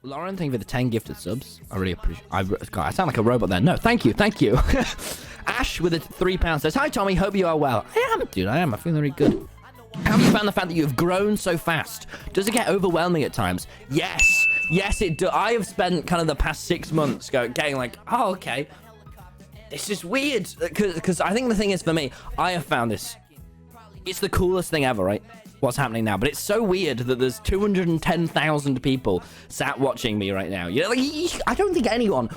Lauren, thank you for the 10 gifted subs. I really appreciate. God, I sound like a robot there. No, thank you, thank you. Ash with a £3 says, "Hi Tommy, hope you are well." I am, dude. I am. I feel very good. How have you found the fact that you have grown so fast? Does it get overwhelming at times? Yes, yes, it does. I have spent kind of the past 6 months getting like, oh, okay, this is weird. Because I think the thing is for me, I have found this. It's the coolest thing ever, right? What's happening now, but it's so weird that there's 210,000 people sat watching me right now. You know, like, I don't think anyone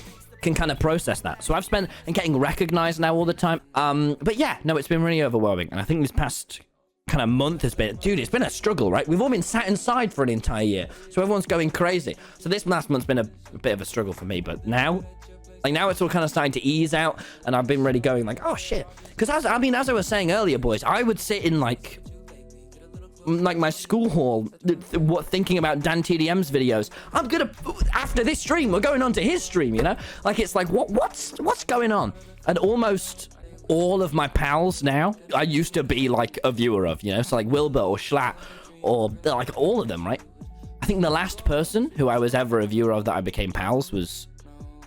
can kind of process that. So I've spent and getting recognized now all the time. But yeah, no, it's been really overwhelming, and I think this past kind of month has been, dude, it's been a struggle, right? We've all been sat inside for an entire year, so everyone's going crazy. So this last month's been a bit of a struggle for me, but now, like, now it's all kind of starting to ease out, and I've been really going like, oh shit, because as I was saying earlier, boys, I would sit in like my school hall thinking about Dan TDM's videos. I'm gonna, after this stream, we're going on to his stream, you know? Like, it's like, what's going on? And almost all of my pals now, I used to be like a viewer of, you know? So like Wilbur or Schlatt or like all of them, right? I think the last person who I was ever a viewer of that I became pals was,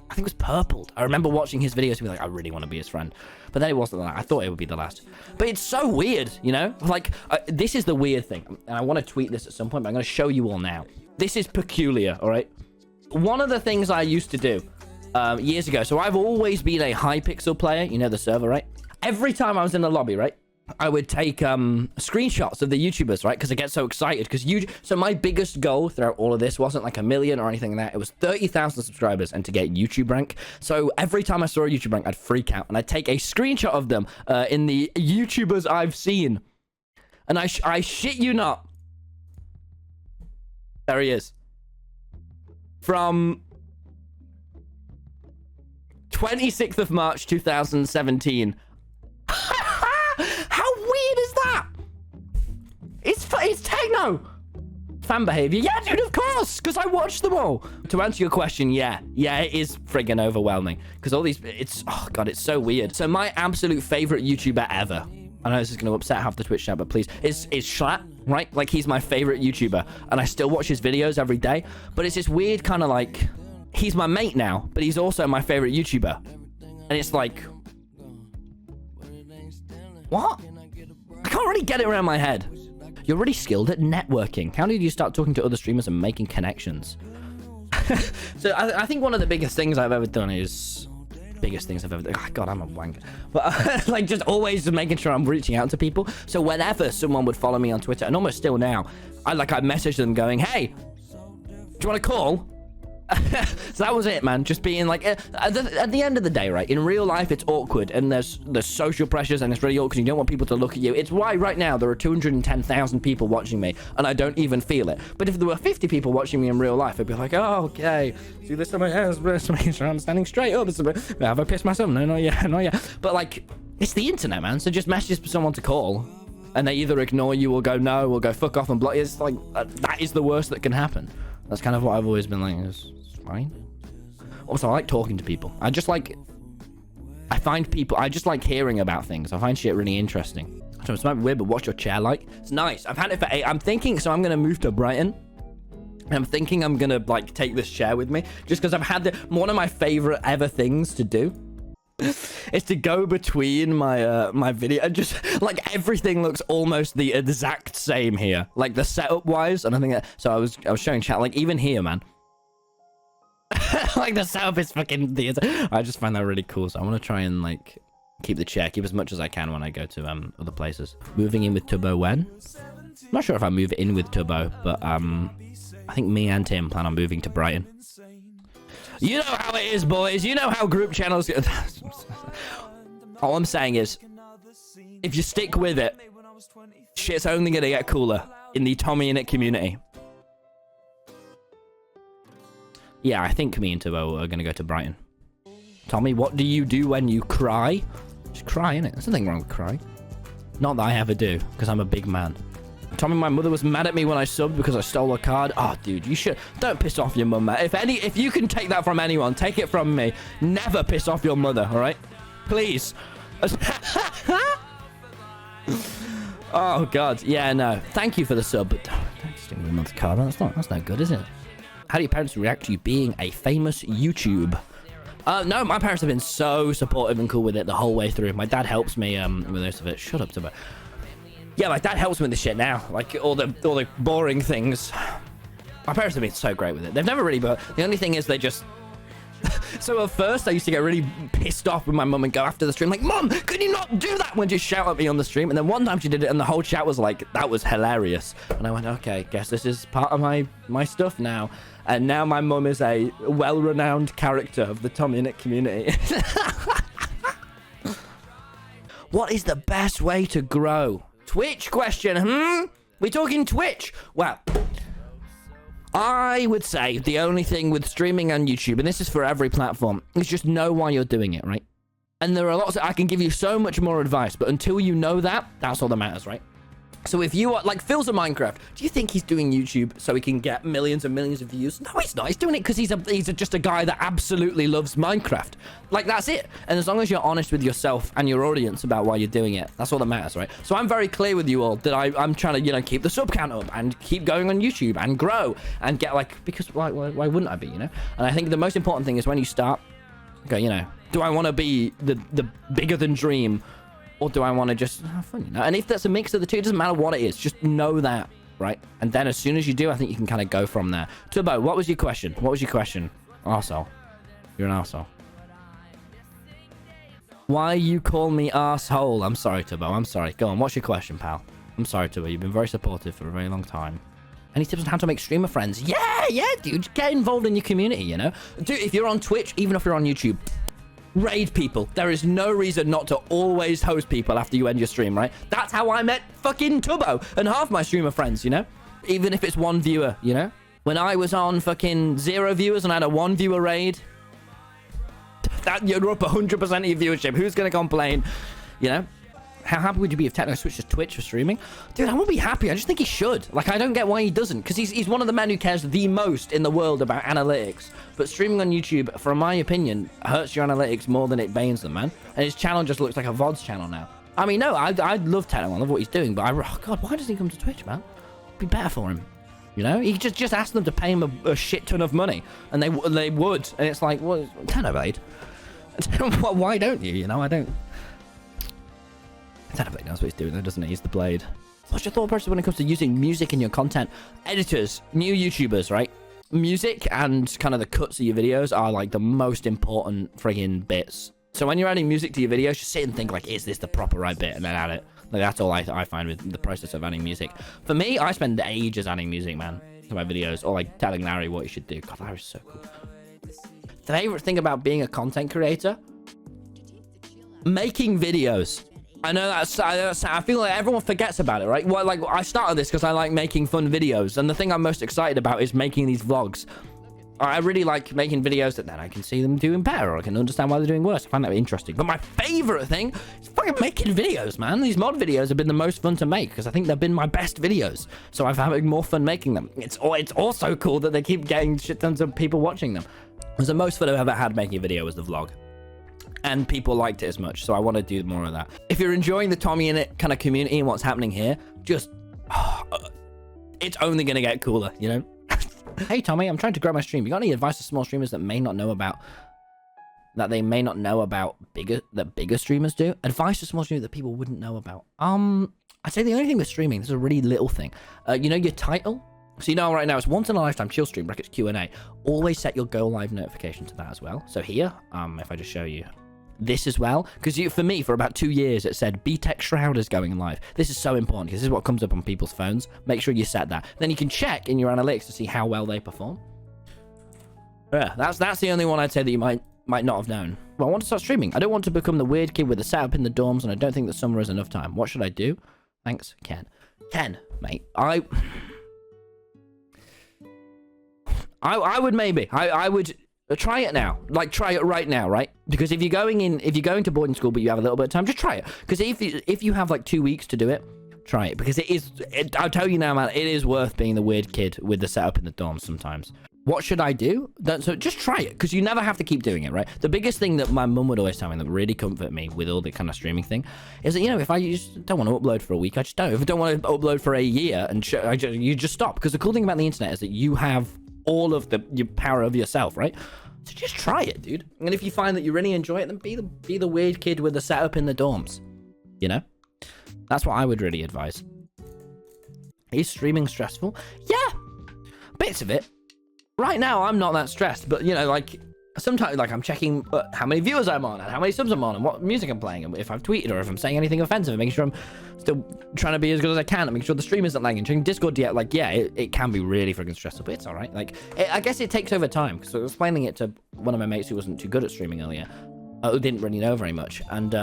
I think it was Purpled. I remember watching his videos and be like, I really want to be his friend. But then it wasn't that. I thought it would be the last. But it's so weird, you know? Like, this is the weird thing. And I want to tweet this at some point, but I'm going to show you all now. This is peculiar, all right? One of the things I used to do years ago. So I've always been a Hypixel player. You know the server, right? Every time I was in the lobby, right? I would take screenshots of the YouTubers, right? Because I get so excited. So my biggest goal throughout all of this wasn't like 1 million or anything like that. It was 30,000 subscribers and to get YouTube rank. So every time I saw a YouTube rank, I'd freak out and I'd take a screenshot of them in the YouTubers I've seen. And I shit you not. There he is. From 26th of March, 2017. How weird is that? It's techno fan behavior. Yeah, dude, of course, because I watched them all. To answer your question, yeah, it is friggin' overwhelming because all these, oh god, it's so weird. So my absolute favorite YouTuber ever, I know this is going to upset half the Twitch chat, but please, is Schlatt, right? Like, he's my favorite YouTuber and I still watch his videos every day, but it's this weird kind of like, he's my mate now, but he's also my favorite YouTuber. And it's like, what? I can't really get it around my head. You're really skilled at networking. How did you start talking to other streamers and making connections? So I think one of the biggest things I've ever done is... Oh, God, I'm a wanker. But like, just always making sure I'm reaching out to people. So whenever someone would follow me on Twitter, and almost still now, I'd message them going, hey, do you want to call? So that was it, man. Just being like, at the end of the day, right, in real life it's awkward and there's social pressures and it's really awkward. You don't want people to look at you. It's why right now there are 210,000 people watching me and I don't even feel it. But if there were 50 people watching me in real life, I'd be like, oh, okay, see this time my hair, just making sure I'm standing straight up. Have I pissed myself? No, not yet. But like, it's the internet, man. So just message someone to call and they either ignore you or go no or go fuck off and block you. It's like, that is the worst that can happen. That's kind of what I've always been like. It's fine. Also, I like talking to people. I just like hearing about things. I find shit really interesting. So it's might be weird, but what's your chair like? It's nice. I've had it for 8. I'm thinking, so I'm going to move to Brighton. I'm thinking I'm going to like take this chair with me just because I've had one of my favorite ever things to do is to go between my video and just like everything looks almost the exact same here, like the setup wise. And I think so I was showing chat, like even here, man. Like the setup is fucking I just find that really cool. So I want to try and like keep as much as I can when I go to other places. Moving in with Tubbo when? I'm not sure if I move in with Tubbo, but I think me and Tim plan on moving to Brighton. You know how it is, boys. You know how group channels... All I'm saying is, if you stick with it, shit's only going to get cooler in the Tommyinnit community. Yeah, I think me and Tubbo are going to go to Brighton. Tommy, what do you do when you cry? Just cry, innit? There's nothing wrong with crying. Not that I ever do, because I'm a big man. Tommy, my mother was mad at me when I subbed because I stole a card. Oh, dude, you should... Don't piss off your mum, man. If you can take that from anyone, take it from me. Never piss off your mother, all right? Please. Oh, God. Yeah, no. Thank you for the sub, but don't steal your mother's card. That's not good, is it? How do your parents react to you being a famous YouTube? No, my parents have been so supportive and cool with it the whole way through. My dad helps me with most of it. Shut up, Tomo. Yeah, my dad helps me with the shit now, like all the boring things. My parents have been so great with it. They've never really, but the only thing is they just. So at first I used to get really pissed off with my mum and go after the stream like, Mum, could you not do that, when she shout at me on the stream? And then one time she did it and the whole chat was like, that was hilarious. And I went, okay, guess this is part of my stuff now. And now my mum is a well-renowned character of the Tommyinnit community. What is the best way to grow? Twitch question, We talking Twitch? Well, I would say the only thing with streaming and YouTube, and this is for every platform, is just know why you're doing it, right? And there are lots I can give you so much more advice, but until you know that, that's all that matters, right? So if you are, like, Phil's a Minecraft, do you think he's doing YouTube so he can get millions and millions of views? No, he's not. He's doing it because he's just a guy that absolutely loves Minecraft. Like, that's it. And as long as you're honest with yourself and your audience about why you're doing it, that's all that matters, right? So I'm very clear with you all that I'm trying to, you know, keep the sub count up and keep going on YouTube and grow and get, like, because why wouldn't I be, you know? And I think the most important thing is when you start, okay, you know, do I want to be the bigger than dream, or do I want to just have fun, you know? And if that's a mix of the two, it doesn't matter what it is. Just know that, right? And then as soon as you do, I think you can kind of go from there. Turbo, what was your question? What was your question? Arsehole. You're an arsehole. Why you call me arsehole? I'm sorry, Turbo. I'm sorry. Go on. What's your question, pal? I'm sorry, Turbo. You've been very supportive for a very long time. Any tips on how to make streamer friends? Yeah, dude. Get involved in your community, you know? Dude, if you're on Twitch, even if you're on YouTube, raid people. There is no reason not to always host people after you end your stream, right? That's how I met fucking Tubbo and half my streamer friends, you know? Even if it's one viewer, you know? When I was on fucking 0 viewers and I had a 1 viewer raid, that you're up 100% of your viewership. Who's gonna complain? You know? How happy would you be if Techno switched to Twitch for streaming? Dude, I won't be happy. I just think he should. Like, I don't get why he doesn't. Because he's one of the men who cares the most in the world about analytics. But streaming on YouTube, from my opinion, hurts your analytics more than it gains them, man. And his channel just looks like a VODs channel now. I mean, no, I love Techno. I love what he's doing. But, oh, God, why doesn't he come to Twitch, man? It'd be better for him. You know? He just ask them to pay him a shit ton of money. And they would. And it's like, well, Techno Blade. Why don't you? You know, I don't... Technoblade knows what he's doing though, doesn't he? He's the blade. What's your thought process when it comes to using music in your content? Editors, new YouTubers, right? Music and kind of the cuts of your videos are like the most important friggin' bits. So when you're adding music to your videos, just sit and think like, is this the proper right bit? And then add it. Like, that's all I find with the process of adding music. For me, I spend ages adding music, man, to my videos, or like telling Larry what he should do. God, Larry's so cool. The favorite thing about being a content creator? Making videos. I know I feel like everyone forgets about it, right? Well, like, I started this because I like making fun videos, and the thing I'm most excited about is making these vlogs. I really like making videos that then I can see them doing better, or I can understand why they're doing worse. I find that interesting. But my favorite thing is fucking making videos, man. These mod videos have been the most fun to make because I think they've been my best videos. So I've had more fun making them. It's also cool that they keep getting shit tons of people watching them. It was the most fun I've ever had making a video was the vlog. And people liked it as much, so I want to do more of that. If you're enjoying the Tommyinnit kind of community and what's happening here, just... it's only going to get cooler, you know? Hey, Tommy, I'm trying to grow my stream. You got any advice to small streamers that may not know about... bigger streamers do? Advice to small streamers that people wouldn't know about? I'd say the only thing with streaming, this is a really little thing. You know your title? So you know right now it's once in a lifetime chill stream, brackets Q&A. Always set your go live notification to that as well. So here, if I just show you this as well, because for me, for about 2 years, it said BTech Shroud is going live. This is so important because this is what comes up on people's phones. Make sure you set that. Then you can check in your analytics to see how well they perform. Yeah, that's the only one I'd say that you might not have known. Well, I want to start streaming. I don't want to become the weird kid with the setup in the dorms, and I don't think that summer is enough time. What should I do? Thanks, Ken. Ken, mate, I would maybe. I would try it now. Like, try it right now, right? Because if you're going to boarding school but you have a little bit of time, just try it. Because if you have like 2 weeks to do it, try it. Because I'll tell you now, man, it is worth being the weird kid with the setup in the dorms sometimes. What should I do? So just try it, because you never have to keep doing it, right? The biggest thing that my mum would always tell me that really comfort me with all the kind of streaming thing is that, you know, if I just don't want to upload for a week, I just don't. If I don't want to upload for a year, and you just stop. Because the cool thing about the internet is that you have all of your power of yourself, right? So just try it, dude. And if you find that you really enjoy it, then be the weird kid with the setup in the dorms. You know? That's what I would really advise. Is streaming stressful? Yeah! Bits of it. Right now, I'm not that stressed, but, you know, like, sometimes, like, I'm checking how many viewers I'm on, and how many subs I'm on, and what music I'm playing, and if I've tweeted, or if I'm saying anything offensive, and making sure I'm still trying to be as good as I can, and making sure the stream isn't lagging, checking Discord, yeah, like, yeah, it can be really freaking stressful, but it's alright. Like, I guess it takes over time, because I was explaining it to one of my mates who wasn't too good at streaming earlier, who didn't really know very much, and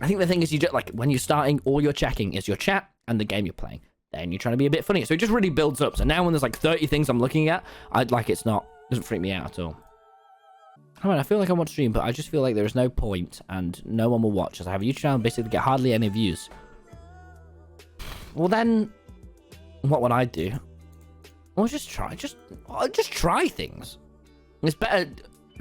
I think the thing is, you just, like, when you're starting, all you're checking is your chat and the game you're playing. Then you're trying to be a bit funny. So it just really builds up. So now when there's like 30 things I'm looking at, doesn't freak me out at all. I mean, I feel like I want to stream, but I just feel like there is no point and no one will watch as I have a YouTube channel basically get hardly any views. Well then, what would I do? Well, just try things. It's better.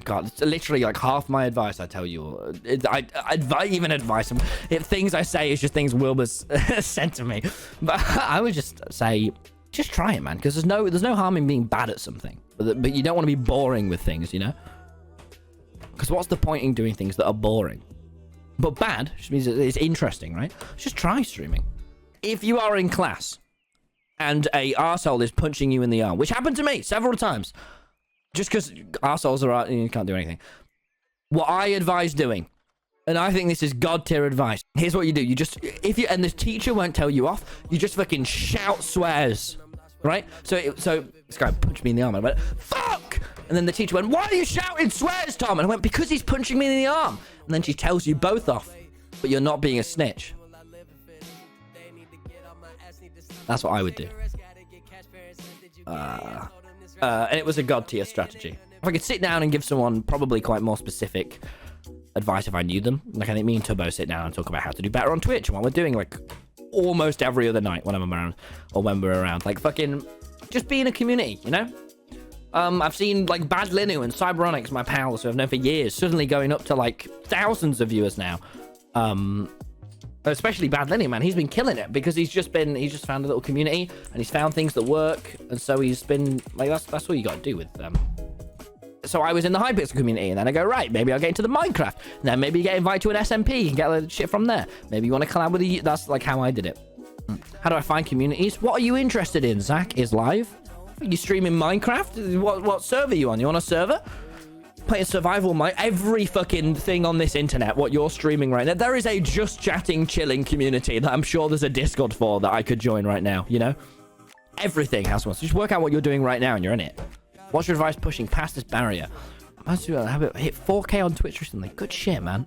God, it's literally like half my advice I tell you. I even advise them. If things I say is just things Wilbur's sent to me. But I would just say, just try it, man. Because there's no harm in being bad at something. But you don't want to be boring with things, you know? Because what's the point in doing things that are boring? But bad, which means it's interesting, right? Just try streaming. If you are in class and a arsehole is punching you in the arm, which happened to me several times, just because arseholes are, you can't do anything. What I advise doing, and I think this is god tier advice. Here's what you do: and the teacher won't tell you off. You just fucking shout swears, right? So this guy punched me in the arm. And I went, "Fuck!" And then the teacher went, "Why are you shouting swears, Tom?" And I went, "Because he's punching me in the arm." And then she tells you both off, but you're not being a snitch. That's what I would do. And it was a god tier strategy. If I could sit down and give someone probably quite more specific advice if I knew them, like I think me and Tubbo sit down and talk about how to do better on Twitch and what we're doing like almost every other night when I'm around or when we're around, like fucking just be in a community, you know? I've seen like Bad Linu and Cyberonics, my pals who I've known for years, suddenly going up to like thousands of viewers now. Especially Bad Lenny, man, he's been killing it because he's just found a little community and he's found things that work, and so he's been like, that's all you got to do with them. So I was in the Hypixel community, and then I go, right, maybe I'll get into the Minecraft, and then maybe you get invited to an SMP and get the shit from there. Maybe you want to collab with the, that's like how I did it. How do I find communities? What are you interested in? Zach is live. Are you streaming Minecraft? What server are you on? You on a server? Playing survival mode, every fucking thing on this internet, what you're streaming right now, there is a just chatting, chilling community that I'm sure there's a Discord for that I could join right now, you know? Everything has one. So just work out what you're doing right now and you're in it. What's your advice pushing past this barrier? I hit 4K on Twitch recently. Good shit, man.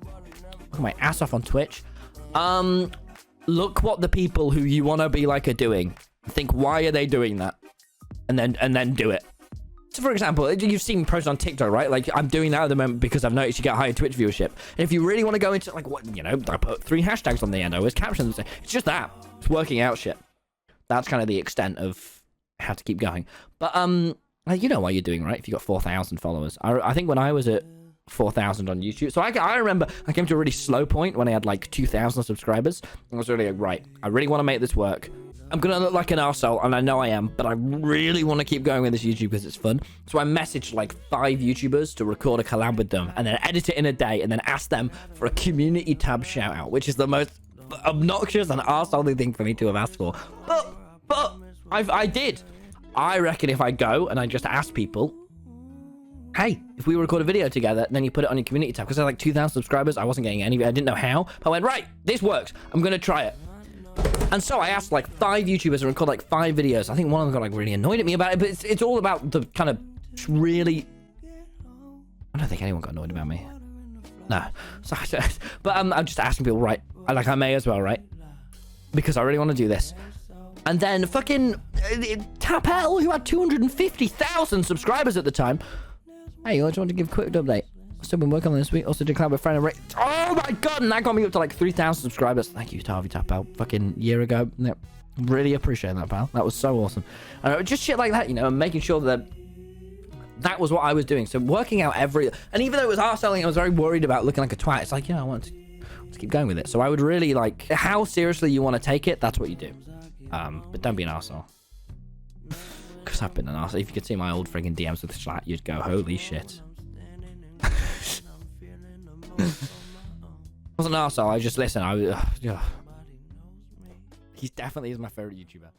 Look at my ass off on Twitch. Look what the people who you want to be like are doing. Think, why are they doing that? And then do it. So, for example, you've seen posts on TikTok, right? Like, I'm doing that at the moment because I've noticed you get higher Twitch viewership. And if you really want to go into, like, what, you know, I put 3 hashtags on the end. I always caption them. It's just that. It's working out shit. That's kind of the extent of how to keep going. But, you know what you're doing, right? If you got 4,000 followers. I think when I was at 4,000 on YouTube. So I remember I came to a really slow point when I had, like, 2,000 subscribers. I was really like, right, I really want to make this work. I'm going to look like an arsehole, and I know I am, but I really want to keep going with this YouTube because it's fun. So I messaged like 5 YouTubers to record a collab with them and then edit it in a day and then ask them for a community tab shout out, which is the most obnoxious and arsehole thing for me to have asked for. But I did. I reckon if I go and I just ask people, hey, if we record a video together, then you put it on your community tab, because I had like 2,000 subscribers, I wasn't getting any, I didn't know how. But I went, right, this works. I'm going to try it. And so I asked like 5 YouTubers to record like 5 videos. I think one of them got like really annoyed at me about it, but it's all about the kind of really... I don't think anyone got annoyed about me. No. So, but I'm just asking people, right, I may as well, right? Because I really want to do this. And then fucking Tapel, who had 250,000 subscribers at the time. Hey, I just want to give a quick update. Still been working on this week. Also did collab with friend and oh my god, and that got me up to like 3,000 subscribers. Thank you, Tarvi Tapel. Fucking year ago. Yep. Really appreciate that, pal. That was so awesome. Just shit like that, you know, and making sure that that was what I was doing. So working out and even though it was arseholing, I was very worried about looking like a twat. It's like, you know, I want to keep going with it. So I would really like how seriously you want to take it. That's what you do. But don't be an arsehole. Because I've been an arsehole. If you could see my old friggin' DMs with Slat, you'd go, holy shit. I wasn't an arsehole, I just, listen, he definitely is my favourite YouTuber.